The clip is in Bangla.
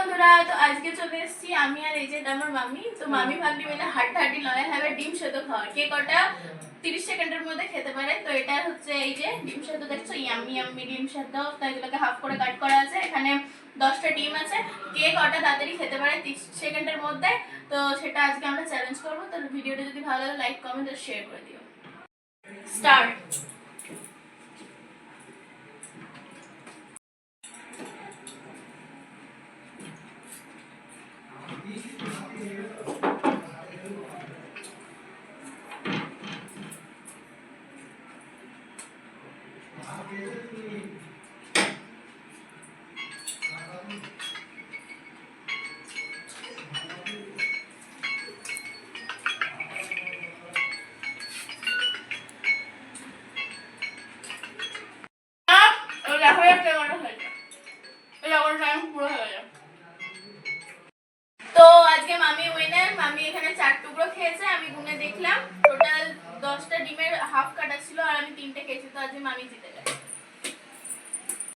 বন্ধুরা, তো আজকে চলে এসেছি আমি আর এই যে আমার মামি। তো মামি ভাগ্নি মিলে হাড্ডাহাড্ডি লড়াই হবে ডিম সেদ্ধ খাওয়ার, কে কটা 30 সেকেন্ডের মধ্যে খেতে পারে। তো এটা হচ্ছে এই যে ডিম সেদ্ধ দেখছো, ইয়ামি ইয়ামি ডিম সেদ্ধ। তো এগুলোকে হাফ করে কাট করা আছে। এখানে 10টা ডিম আছে, কে কটা তাড়াতাড়ি খেতে পারে 30 সেকেন্ডের মধ্যে, তো সেটা আজকে আমরা চ্যালেঞ্জ করবো। তো ভিডিওটা যদি ভালো লাগে লাইক কমেন্ট আর শেয়ার করে দিও। স্টার্ট। তো আজকে মামি উইনার। মামি এখানে 4 টুকরো খেয়েছে, আমি গুনে দেখলাম টোটাল 10টা ডিমের হাফ কাটা ছিল আর আমি 3টে খেয়েছি। তো আজকে মামি জিতে গেছে।